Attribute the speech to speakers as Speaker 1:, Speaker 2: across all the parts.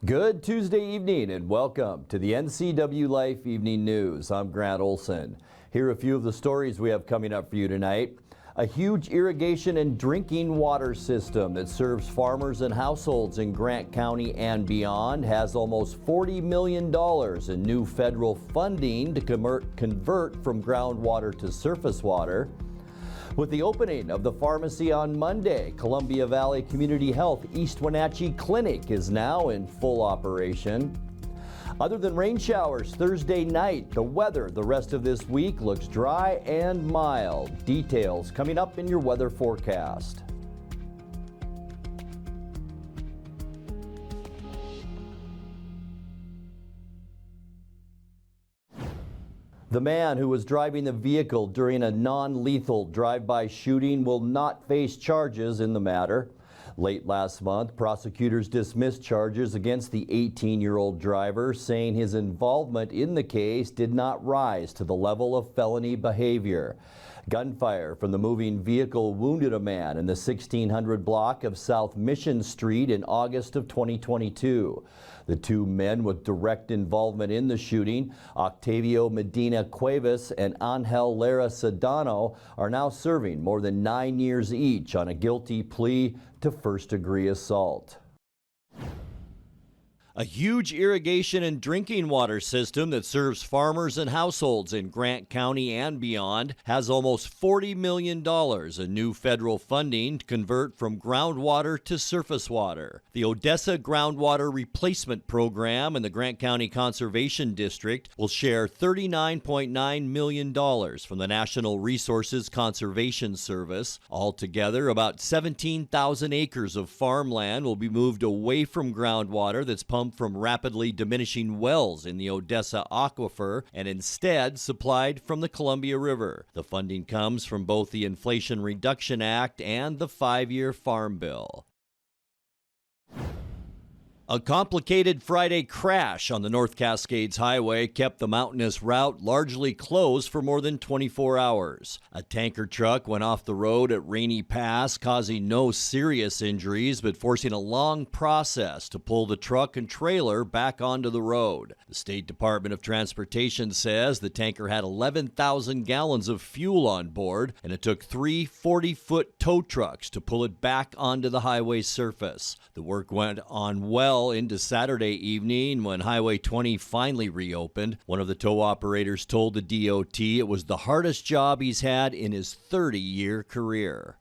Speaker 1: Good Tuesday evening and welcome to the NCWLIFE Evening News. I'm Grant Olson. Here are a few of the stories we have coming up for you tonight. A huge irrigation and drinking water system that serves farmers and households in Grant County and beyond has almost $40 million in new federal funding to convert from groundwater to surface water. With the opening of the pharmacy on Monday, Columbia Valley Community Health East Wenatchee Clinic is now in full operation. Other than rain showers Thursday night, the weather the rest of this week looks dry and mild. Details coming up in your weather forecast. The man who was driving the vehicle during a non-lethal drive-by shooting will not face charges in the matter. Late last month, prosecutors dismissed charges against the 18-year-old driver, saying his involvement in the case did not rise to the level of felony behavior. Gunfire from the moving vehicle wounded a man in the 1600 block of South Mission Street in August of 2022. The two men with direct involvement in the shooting, Octavio Medina Cuevas and Angel Lara Sedano, are now serving more than 9 years each on a guilty plea to first-degree assault. A huge irrigation and drinking water system that serves farmers and households in Grant County and beyond has almost $40 million in new federal funding to convert from groundwater to surface water. The Odessa Groundwater Replacement Program and the Grant County Conservation District will share $39.9 million from the National Resources Conservation Service. Altogether, about 17,000 acres of farmland will be moved away from groundwater that's pumped from rapidly diminishing wells in the Odessa aquifer and instead supplied from the Columbia River. The funding comes from both the Inflation Reduction Act and the 5-year Farm Bill. A complicated Friday crash on the North Cascades Highway kept the mountainous route largely closed for more than 24 hours. A tanker truck went off the road at Rainy Pass, causing no serious injuries, but forcing a long process to pull the truck and trailer back onto the road. The State Department of Transportation says the tanker had 11,000 gallons of fuel on board, and it took 3 40-foot tow trucks to pull it back onto the highway surface. The work went on well into Saturday evening when Highway 20 finally reopened. One of the tow operators told the DOT it was the hardest job he's had in his 30-year career.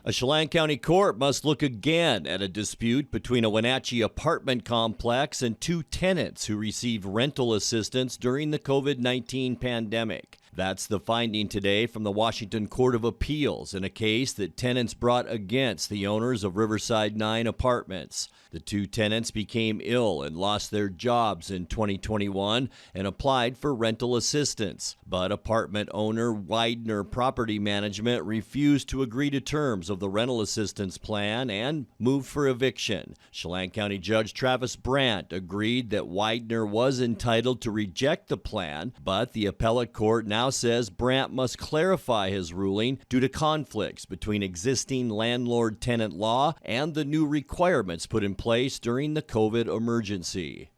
Speaker 1: A Chelan County court must look again at a dispute between a Wenatchee apartment complex and 2 tenants who received rental assistance during the COVID-19 pandemic. That's the finding today from the Washington Court of Appeals in a case that tenants brought against the owners of Riverside 9 apartments. The 2 tenants became ill and lost their jobs in 2021 and applied for rental assistance. But apartment owner Widener Property Management refused to agree to terms of the rental assistance plan and moved for eviction. Chelan County Judge Travis Brandt agreed that Widener was entitled to reject the plan, but the appellate court now says Brandt must clarify his ruling due to conflicts between existing landlord-tenant law and the new requirements put in place during the COVID emergency.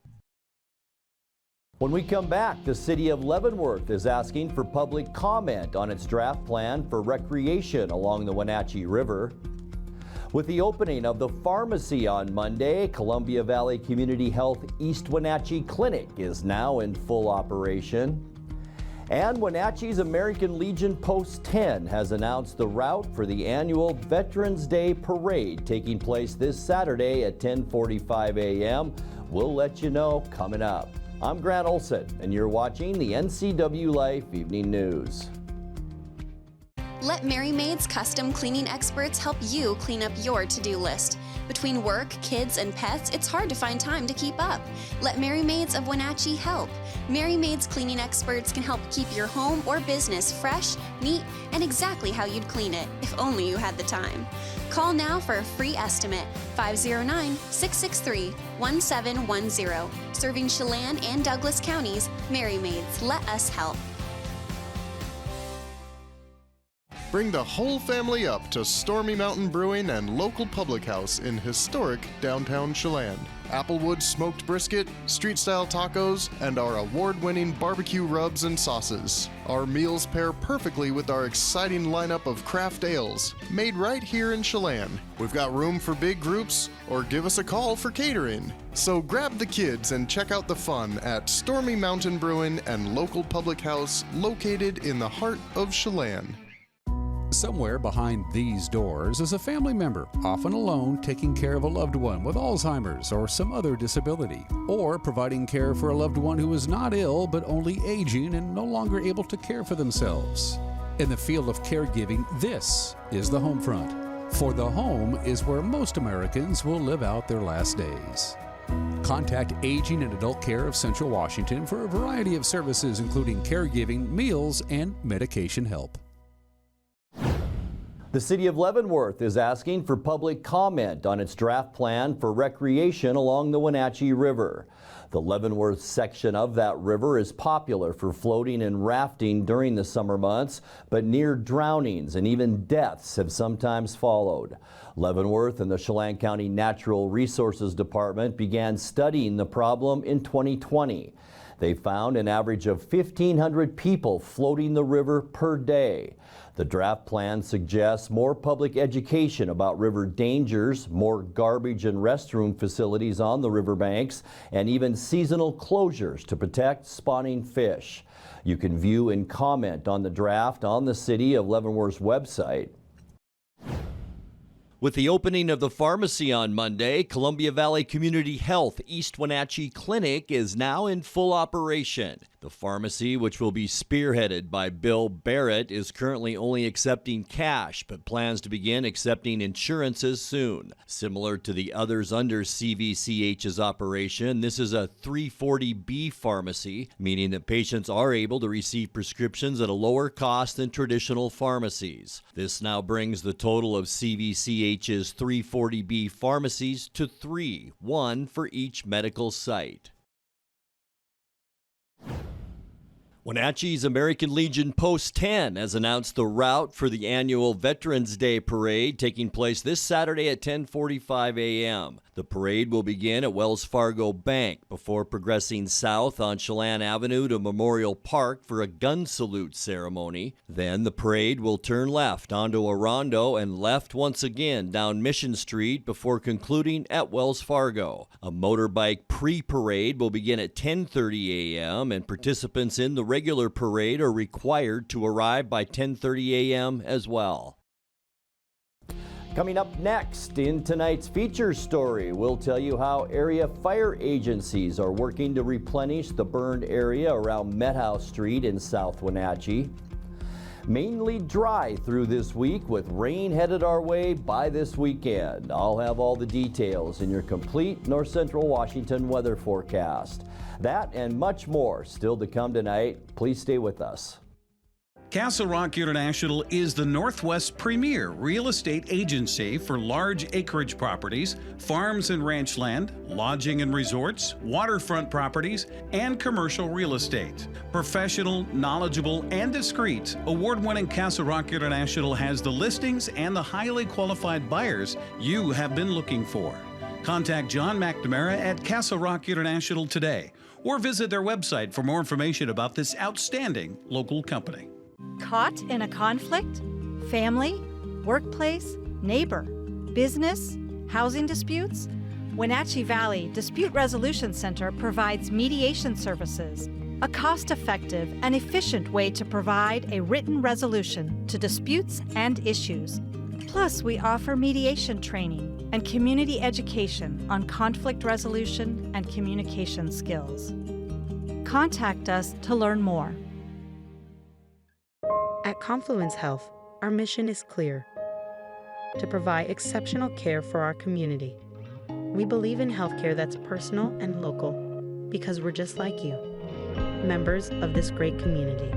Speaker 1: When we come back, the city of Leavenworth is asking for public comment on its draft plan for recreation along the Wenatchee River. With the opening of the pharmacy on Monday, Columbia Valley Community Health East Wenatchee Clinic is now in full operation. And Wenatchee's American Legion Post 10 has announced the route for the annual Veterans Day Parade taking place this Saturday at 10:45 a.m. We'll let you know coming up. I'm Grant Olson, and you're watching the NCWLIFE Evening News.
Speaker 2: Let Mary Maid's custom cleaning experts help you clean up your to-do list. Between work, kids, and pets, it's hard to find time to keep up. Let Mary Maids of Wenatchee help. Mary Maid's cleaning experts can help keep your home or business fresh, neat, and exactly how you'd clean it, if only you had the time. Call now for a free estimate, 509-663-1710. Serving Chelan and Douglas counties, Mary Maids, let us help.
Speaker 3: Bring the whole family up to Stormy Mountain Brewing and local public house in historic downtown Chelan. Applewood smoked brisket, street-style tacos, and our award-winning barbecue rubs and sauces. Our meals pair perfectly with our exciting lineup of craft ales, made right here in Chelan. We've got room for big groups, or give us a call for catering. So grab the kids and check out the fun at Stormy Mountain Brewing and local public house located in the heart of Chelan.
Speaker 4: Somewhere behind these doors is a family member, often alone, taking care of a loved one with Alzheimer's or some other disability, or providing care for a loved one who is not ill but only aging and no longer able to care for themselves. In the field of caregiving, this is the home front. For the home is where most Americans will live out their last days. Contact Aging and Adult Care of Central Washington for a variety of services including caregiving, meals, and medication help.
Speaker 1: The city of Leavenworth is asking for public comment on its draft plan for recreation along the Wenatchee River. The Leavenworth section of that river is popular for floating and rafting during the summer months, but near drownings and even deaths have sometimes followed. Leavenworth and the Chelan County Natural Resources Department began studying the problem in 2020. They found an average of 1,500 people floating the river per day. The draft plan suggests more public education about river dangers, more garbage and restroom facilities on the riverbanks, and even seasonal closures to protect spawning fish. You can view and comment on the draft on the City of Leavenworth's website. With the opening of the pharmacy on Monday, Columbia Valley Community Health East Wenatchee Clinic is now in full operation. The pharmacy, which will be spearheaded by Bill Barrett, is currently only accepting cash, but plans to begin accepting insurances soon. Similar to the others under CVCH's operation, this is a 340B pharmacy, meaning that patients are able to receive prescriptions at a lower cost than traditional pharmacies. This now brings the total of CVCH's 340B pharmacies to 3, one for each medical site. Wenatchee's American Legion Post 10 has announced the route for the annual Veterans Day Parade taking place this Saturday at 10:45 a.m. The parade will begin at Wells Fargo Bank before progressing south on Chelan Avenue to Memorial Park for a gun salute ceremony. Then the parade will turn left onto Orondo and left once again down Mission Street before concluding at Wells Fargo. A motorbike pre-parade will begin at 10:30 a.m. and participants in the regular parade are required to arrive by 10:30 a.m. as well. Coming up next in tonight's feature story, we'll tell you how area fire agencies are working to replenish the burned area around Met House Street in South Wenatchee. Mainly dry through this week with rain headed our way by this weekend. I'll have all the details in your complete North Central Washington weather forecast. That and much more still to come tonight. Please stay with us.
Speaker 5: Castle Rock International is the Northwest's premier real estate agency for large acreage properties, farms and ranch land, lodging and resorts, waterfront properties, and commercial real estate. Professional, knowledgeable, and discreet, award-winning Castle Rock International has the listings and the highly qualified buyers you have been looking for. Contact John McNamara at Castle Rock International today, or visit their website for more information about this outstanding local company.
Speaker 6: Caught in a conflict? Family? Workplace? Neighbor? Business? Housing disputes? Wenatchee Valley Dispute Resolution Center provides mediation services, a cost-effective and efficient way to provide a written resolution to disputes and issues. Plus, we offer mediation training and community education on conflict resolution and communication skills. Contact us to learn more.
Speaker 7: At Confluence Health, our mission is clear: to provide exceptional care for our community. We believe in healthcare that's personal and local because we're just like you, members of this great community.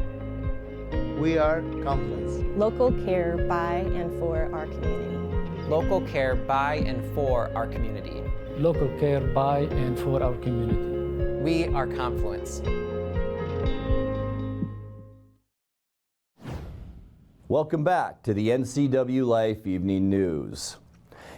Speaker 8: We are Confluence.
Speaker 9: Local care by and for our community.
Speaker 10: Local care by and for our community.
Speaker 11: Local care by and for our community.
Speaker 10: We are Confluence.
Speaker 1: Welcome back to the NCWLIFE Evening News.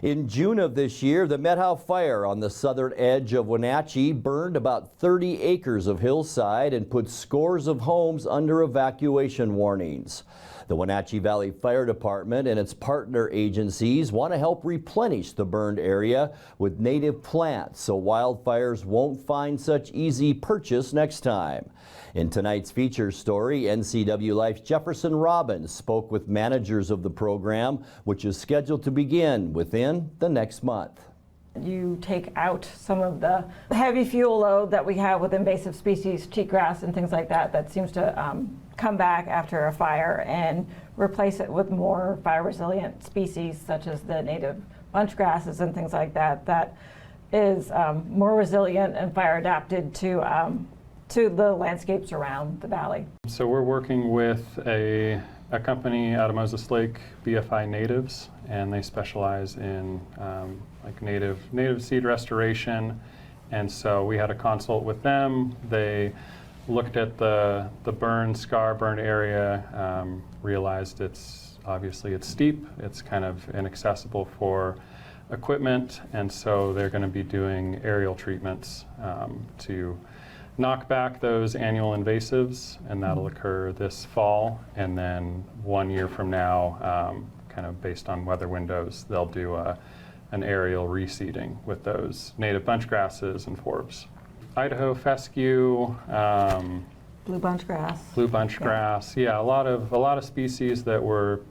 Speaker 1: In June of this year, the Methow fire on the southern edge of Wenatchee burned about 30 acres of hillside and put scores of homes under evacuation warnings. The Wenatchee Valley Fire Department and its partner agencies want to help replenish the burned area with native plants so wildfires won't find such easy purchase next time. In tonight's feature story, NCWLIFE's Jefferson Robbins spoke with managers of the program, which is scheduled to begin within the next month.
Speaker 12: You take out some of the heavy fuel load that we have with invasive species, cheatgrass and things like that, that seems to come back after a fire, and replace it with more fire resilient species such as the native bunch grasses and things like that, that is more resilient and fire adapted to the landscapes around the valley.
Speaker 13: So we're working with a company out of Moses Lake, BFI Natives, and they specialize in like native seed restoration. And so we had a consult with them. They looked at the burned area, realized it's steep, it's kind of inaccessible for equipment, and so they're going to be doing aerial treatments to knock back those annual invasives, and that'll occur this fall. And then 1 year from now, kind of based on weather windows, they'll do an aerial reseeding with those native bunch grasses and forbs. Idaho fescue,
Speaker 12: blue bunch grass.
Speaker 13: Yeah, a lot of species that were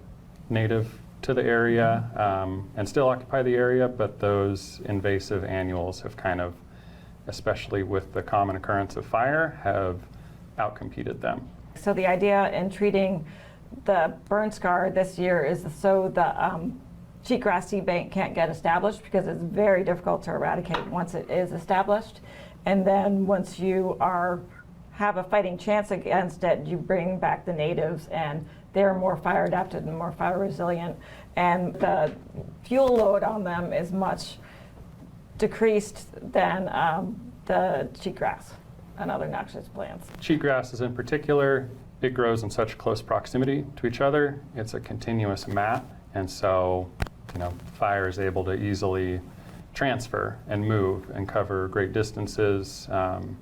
Speaker 13: native to the area and still occupy the area, but those invasive annuals have kind of, especially with the common occurrence of fire, have outcompeted them.
Speaker 12: So the idea in treating the burn scar this year is so the cheatgrass seed bank can't get established, because it's very difficult to eradicate once it is established. And then once you have a fighting chance against it, you bring back the natives, and they're more fire adapted and more fire resilient. And the fuel load on them is much decreased than the cheatgrass and other noxious plants.
Speaker 13: Cheatgrasses in particular, it grows in such close proximity to each other. It's a continuous mat, and so fire is able to easily transfer and move and cover great distances,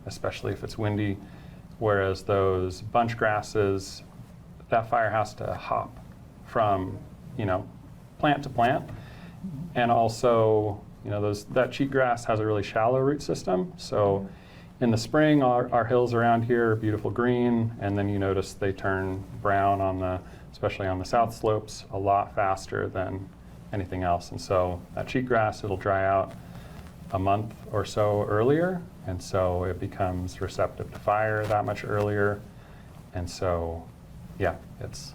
Speaker 13: especially if it's windy. Whereas those bunch grasses, that fire has to hop from plant to plant, and also that cheatgrass has a really shallow root system. So in the spring, our hills around here are beautiful green, and then you notice they turn brown especially on the south slopes, a lot faster than anything else. And so that cheatgrass, it'll dry out a month or so earlier, and so it becomes receptive to fire that much earlier. And so, yeah, it's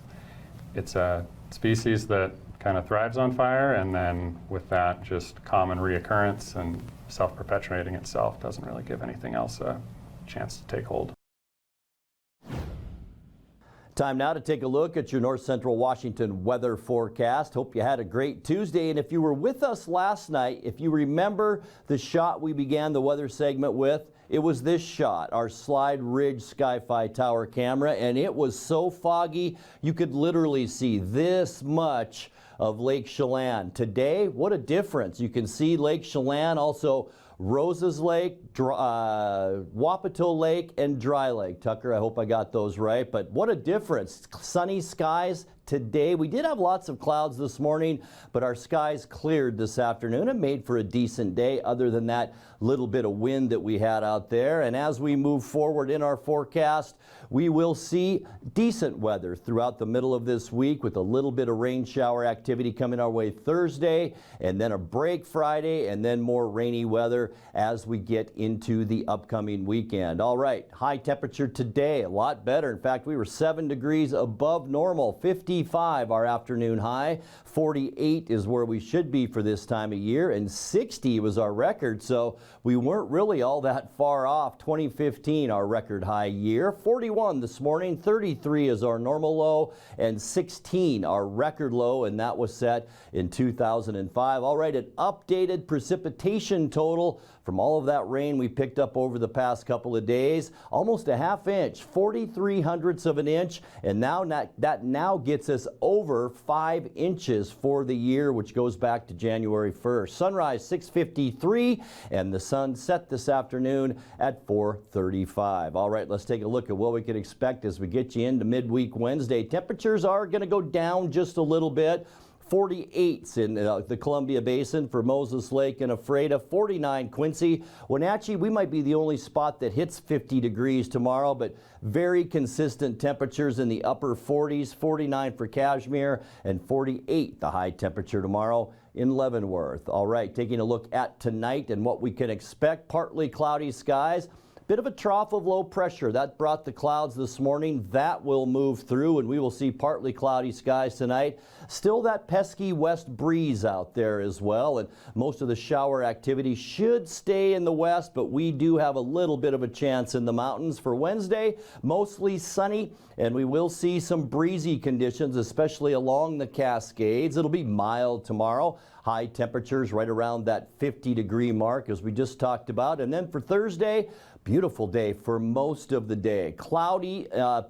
Speaker 13: a species that kind of thrives on fire, and then with that, just common reoccurrence and self-perpetuating itself doesn't really give anything else a chance to take hold.
Speaker 1: Time now to take a look at your North Central Washington weather forecast. Hope you had a great Tuesday, and if you were with us last night, if you remember the shot we began the weather segment with, it was this shot, our Slide Ridge Sky-Fi Tower camera, and it was so foggy you could literally see this much of Lake Chelan. Today, what a difference. You can see Lake Chelan, also Roses Lake, Wapato Lake, and Dry Lake. Tucker, I hope I got those right, but what a difference. Sunny skies today. We did have lots of clouds this morning, but our skies cleared this afternoon and made for a decent day, other than that little bit of wind that we had out there. And as we move forward in our forecast, we will see decent weather throughout the middle of this week, with a little bit of rain shower activity coming our way Thursday, and then a break Friday, and then more rainy weather as we get into the upcoming weekend. All right, high temperature today, a lot better. In fact, we were 7 degrees above normal, 55 our afternoon high, 48 is where we should be for this time of year, and 60 was our record, so we weren't really all that far off. 2015, our record high year. 41 this morning, 33 is our normal low, and 16 our record low, and that was set in 2005. All right, an updated precipitation total from all of that rain we picked up over the past couple of days. Almost a half inch, 43 hundredths of an inch, and now that now gets us over 5 inches for the year, which goes back to January 1st. Sunrise 6:53, and the sun set this afternoon at 4:35. All right, let's take a look at what we can expect as we get you into midweek Wednesday. Temperatures are going to go down just a little bit. 48s in the Columbia Basin for Moses Lake and Ephrata, 49 Quincy. Wenatchee, we might be the only spot that hits 50 degrees tomorrow, but very consistent temperatures in the upper 40s, 49 for Cashmere, and 48 the high temperature tomorrow in Leavenworth. All right, taking a look at tonight and what we can expect. Partly cloudy skies. Bit of a trough of low pressure that brought the clouds this morning. That will move through, and we will see partly cloudy skies tonight. Still that pesky west breeze out there as well, and most of the shower activity should stay in the west, but we do have a little bit of a chance in the mountains. For Wednesday, mostly sunny, and we will see some breezy conditions, especially along the Cascades. It'll be mild tomorrow. High temperatures right around that 50-degree mark, as we just talked about. And then for Thursday, beautiful day for most of the day. Cloudy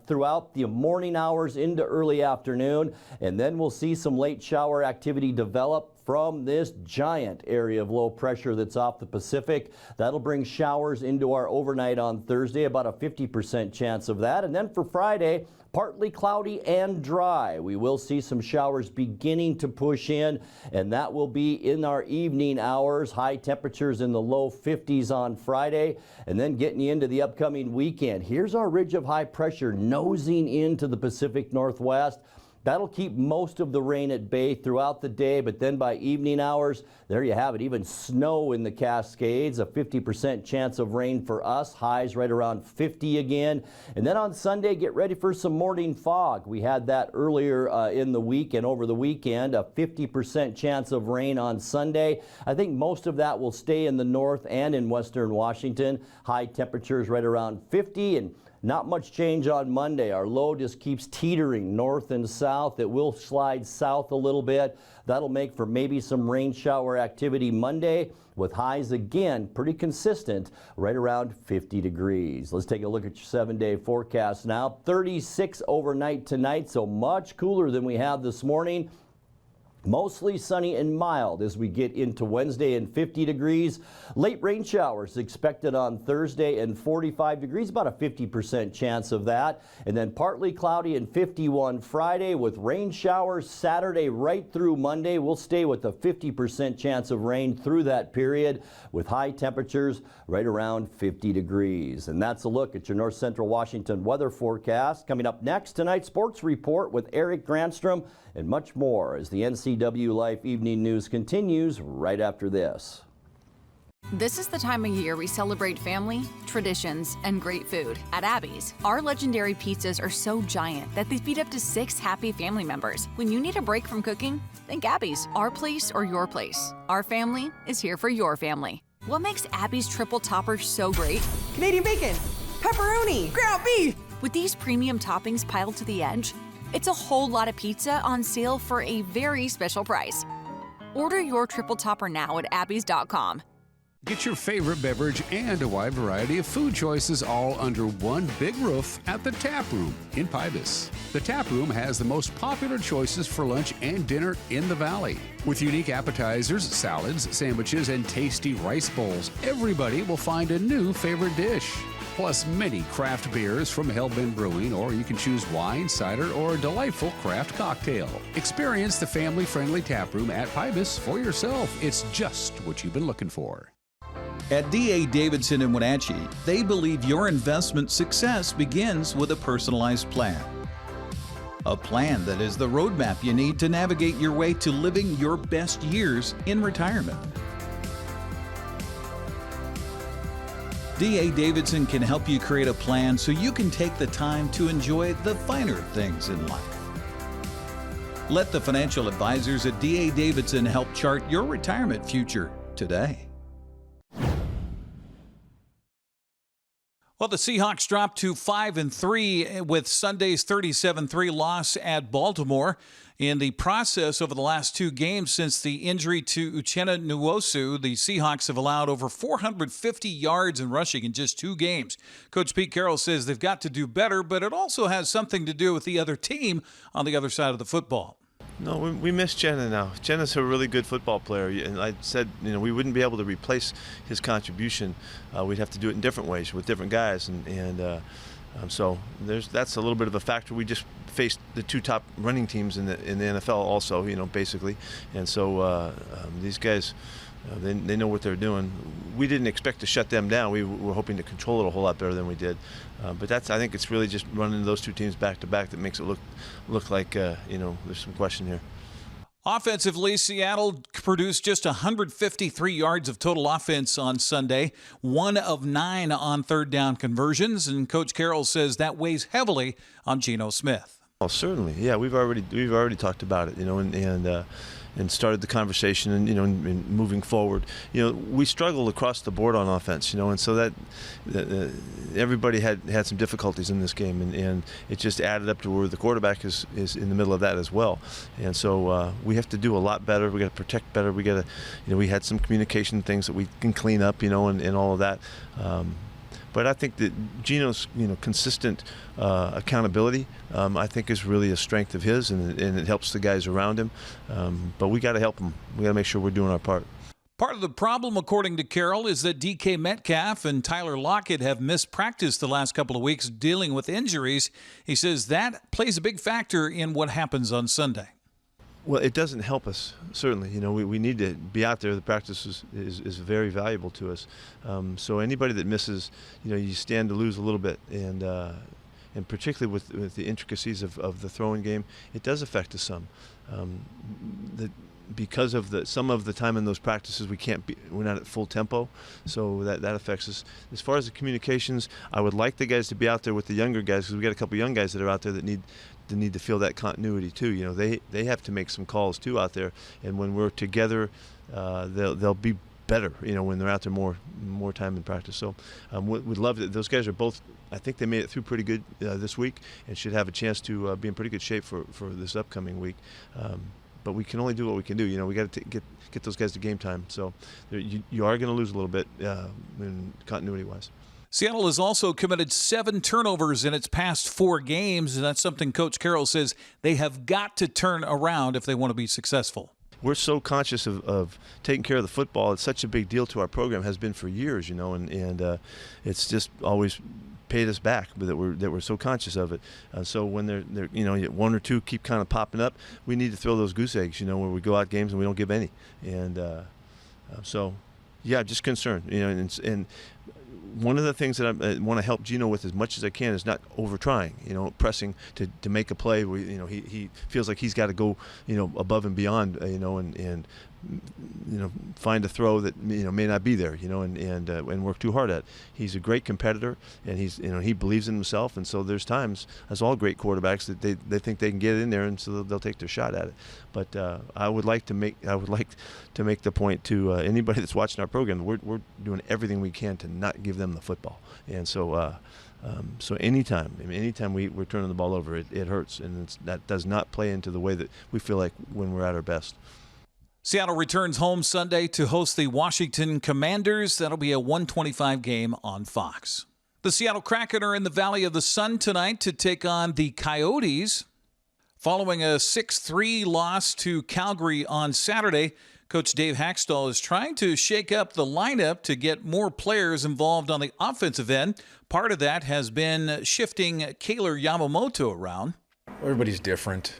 Speaker 1: throughout the morning hours into early afternoon, and then we'll see some late shower activity develop from this giant area of low pressure that's off the Pacific. That'll bring showers into our overnight on Thursday, about a 50% chance of that. And then for Friday, partly cloudy and dry. We will see some showers beginning to push in, and that will be in our evening hours. High temperatures in the low 50s on Friday, and then getting you into the upcoming weekend. Here's our ridge of high pressure nosing into the Pacific Northwest. That'll keep most of the rain at bay throughout the day, but then by evening hours, there you have it. Even snow in the Cascades, a 50% chance of rain for us. Highs right around 50 again. And then on Sunday, get ready for some morning fog. We had that earlier in the week and over the weekend, a 50% chance of rain on Sunday. I think most of that will stay in the north and in western Washington. High temperatures right around 50, and not much change on Monday. Our low just keeps teetering north and south. It will slide south a little bit. That'll make for maybe some rain shower activity Monday, with highs again pretty consistent right around 50 degrees. Let's take a look at your 7-day forecast now. 36 overnight tonight, so much cooler than we had this morning. Mostly sunny and mild as we get into Wednesday, and 50 degrees. Late rain showers expected on Thursday and 45 degrees, about a 50% chance of that. And then partly cloudy and 51 Friday, with rain showers Saturday right through Monday. We'll stay with a 50% chance of rain through that period, with high temperatures right around 50 degrees. And that's a look at your North Central Washington weather forecast. Coming up next, tonight's sports report with Eric Granstrom, and much more as the NCWLIFE Evening News continues right after this.
Speaker 14: This is the time of year we celebrate family, traditions, and great food. At Abby's, our legendary pizzas are so giant that they feed up to 6 happy family members. When you need a break from cooking, think Abby's. Our place or your place. Our family is here for your family. What makes Abby's triple topper so great?
Speaker 15: Canadian bacon, pepperoni, ground beef.
Speaker 14: With these premium toppings piled to the edge, it's a whole lot of pizza on sale for a very special price. Order your triple topper now at abbys.com.
Speaker 4: Get your favorite beverage and a wide variety of food choices all under one big roof at the Tap Room in Pybus. The Tap Room has the most popular choices for lunch and dinner in the Valley. With unique appetizers, salads, sandwiches, and tasty rice bowls, everybody will find a new favorite dish. Plus many craft beers from Hellbent Brewing, or you can choose wine, cider, or a delightful craft cocktail. Experience the family-friendly Tap Room at Pybus for yourself. It's just what you've been looking for.
Speaker 5: At D.A. Davidson in Wenatchee, they believe your investment success begins with a personalized plan. A plan that is the roadmap you need to navigate your way to living your best years in retirement. D.A. Davidson can help you create a plan so you can take the time to enjoy the finer things in life. Let the financial advisors at D.A. Davidson help chart your retirement future today. Well, the Seahawks dropped to 5-3 with Sunday's 37-3 loss at Baltimore. In the process over the last two games since the injury to Uchenna Nwosu, the Seahawks have allowed over 450 yards in rushing in just two games. Coach Pete Carroll says they've got to do better, but it also has something to do with the other team on the other side of the football.
Speaker 16: No, we miss Jenna now. Jenna's a really good football player, and I said, we wouldn't be able to replace his contribution. We'd have to do it in different ways with different guys, so that's a little bit of a factor. We just faced the two top running teams in the NFL also, basically, and so these guys, they know what they're doing. We didn't expect to shut them down. We were hoping to control it a whole lot better than we did. But I think it's really just running those two teams back to back that makes it look like there's some question here.
Speaker 5: Offensively, Seattle produced just 153 yards of total offense on Sunday, 1 of 9 on third down conversions, and Coach Carroll says that weighs heavily on Geno Smith.
Speaker 16: Oh, certainly, yeah. We've already talked about it, and started the conversation, and moving forward. We struggled across the board on offense, and so that everybody had some difficulties in this game, and it just added up to where the quarterback is in the middle of that as well. And so we have to do a lot better. We got to protect better. We got to, we had some communication things that we can clean up, and all of that. But I think that Geno's, consistent accountability, I think is really a strength of his, and it helps the guys around him. But we got to help him. We got to make sure we're doing our part.
Speaker 5: Part of the problem, according to Carroll, is that DK Metcalf and Tyler Lockett have missed practice the last couple of weeks dealing with injuries. He says that plays a big factor in what happens on Sunday.
Speaker 16: Well, it doesn't help us, certainly. We need to be out there. The practice is very valuable to us. So anybody that misses, you stand to lose a little bit. And particularly with the intricacies of the throwing game, it does affect us some. Because of some of the time in those practices, we're not at full tempo, so that affects us. As far as the communications, I would like the guys to be out there with the younger guys, because we got a couple young guys that are out there that need to feel that continuity too. They have to make some calls too out there, and when we're together, they'll be better. When they're out there more time in practice. So we'd love that. Those guys are both. I think they made it through pretty good this week, and should have a chance to be in pretty good shape for this upcoming week. But we can only do what we can do. We got to get those guys to game time. So you are going to lose a little bit in continuity-wise.
Speaker 5: Seattle has also committed 7 turnovers in its past 4 games, and that's something Coach Carroll says they have got to turn around if they want to be successful.
Speaker 16: We're so conscious of taking care of the football. It's such a big deal to our program, has been for years, and it's just always paid us back that we're so conscious of it. So when they're one or two keep kind of popping up, we need to throw those goose eggs, where we go out games and we don't give any. And so, yeah, just concerned, and one of the things that I want to help Geno with as much as I can is not over trying, pressing to make a play where, he feels like he's got to go, above and beyond, and find a throw that, may not be there, and work too hard at. He's a great competitor, and he believes in himself. And so there's times, as all great quarterbacks, that they think they can get in there, and so they'll take their shot at it. But I would like to make the point to anybody that's watching our program, we're doing everything we can to not give them the football. And so so anytime we're turning the ball over, it hurts, and that does not play into the way that we feel like when we're at our best.
Speaker 5: Seattle returns home Sunday to host the Washington Commanders. That'll be a 1:25 game on Fox. The Seattle Kraken are in the Valley of the Sun tonight to take on the Coyotes. Following a 6-3 loss to Calgary on Saturday, Coach Dave Hackstall is trying to shake up the lineup to get more players involved on the offensive end. Part of that has been shifting Kaylor Yamamoto around.
Speaker 17: Everybody's different.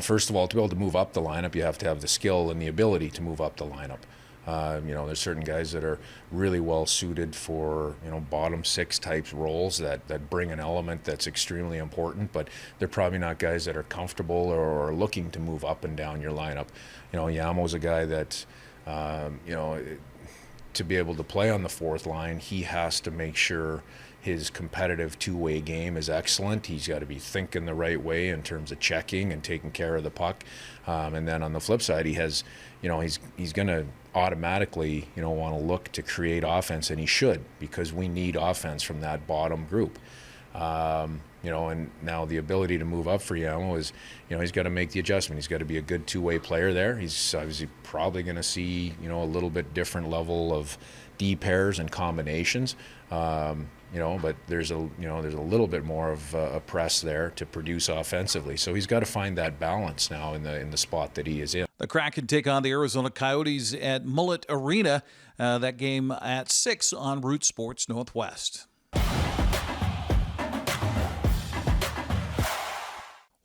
Speaker 17: First of all, to be able to move up the lineup, you have to have the skill and the ability to move up the lineup. There's certain guys that are really well suited for, bottom 6 types roles that bring an element that's extremely important, but they're probably not guys that are comfortable or looking to move up and down your lineup. Yamo's a guy that, to be able to play on the 4th line, he has to make sure his competitive two-way game is excellent. He's got to be thinking the right way in terms of checking and taking care of the puck. And then on the flip side, he has, he's going to automatically, want to look to create offense, and he should, because we need offense from that bottom group. And now the ability to move up for Yamo is, he's got to make the adjustment. He's got to be a good two-way player there. He's obviously probably going to see, a little bit different level of D pairs and combinations. But there's a little bit more of a press there to produce offensively. So he's got to find that balance now in the spot that he is in.
Speaker 5: The Kraken take on the Arizona Coyotes at Mullet Arena. That game at 6 on Root Sports Northwest.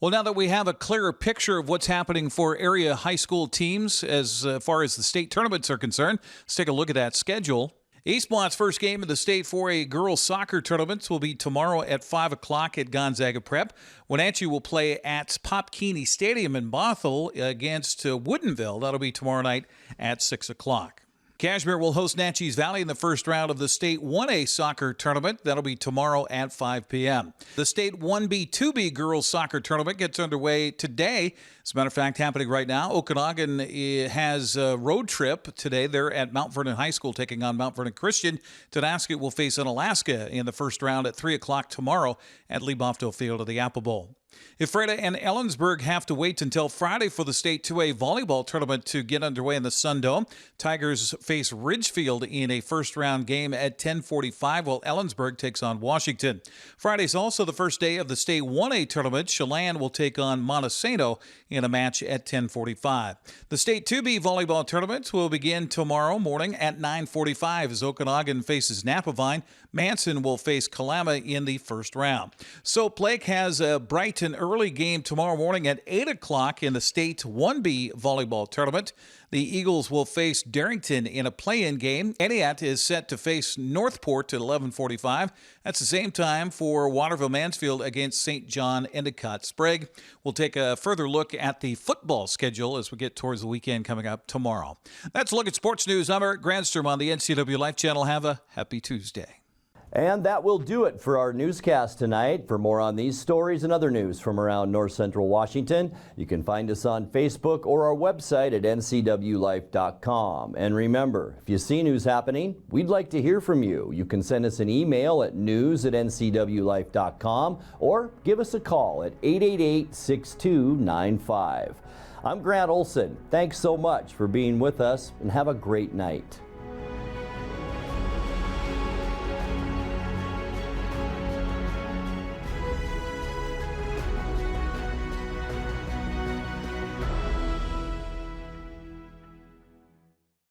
Speaker 5: Well, now that we have a clearer picture of what's happening for area high school teams as far as the state tournaments are concerned, let's take a look at that schedule. East Mont's first game of the state 4A girls soccer tournaments will be tomorrow at 5 o'clock at Gonzaga Prep. Wenatchee will play at Pop Keeney Stadium in Bothell against Woodinville. That'll be tomorrow night at 6 o'clock. Cashmere will host Natchez Valley in the first round of the State 1A soccer tournament. That'll be tomorrow at 5 p.m. The State 1B, 2B girls soccer tournament gets underway today. As a matter of fact, happening right now, Okanagan has a road trip today. They're at Mount Vernon High School taking on Mount Vernon Christian. Tedasket will face Unalaska in the first round at 3 o'clock tomorrow at Lee-Bofto Field of the Apple Bowl. Ephrata and Ellensburg have to wait until Friday for the State 2A volleyball tournament to get underway in the Sun Dome. Tigers face Ridgefield in a first-round game at 10:45, while Ellensburg takes on Washington. Friday's also the first day of the State 1A tournament. Chelan will take on Montesano in a match at 10:45. The State 2B volleyball tournament will begin tomorrow morning at 9:45 as Okanagan faces Napavine. Manson will face Kalama in the first round. Soap Lake has a bright and early game tomorrow morning at 8 o'clock in the State 1B volleyball tournament. The Eagles will face Darrington in a play-in game. Entiat is set to face Northport at 11:45. That's the same time for Waterville-Mansfield against St. John Endicott Sprague. We'll take a further look at the football schedule as we get towards the weekend coming up tomorrow. That's a look at sports news. I'm Eric Granstrom on the NCWLIFE channel. Have a happy Tuesday.
Speaker 1: And that will do it for our newscast tonight. For more on these stories and other news from around North Central Washington, you can find us on Facebook or our website at ncwlife.com. And remember, if you see news happening, we'd like to hear from you. You can send us an email at news@ncwlife.com or give us a call at 888-6295. I'm Grant Olson. Thanks so much for being with us and have a great night.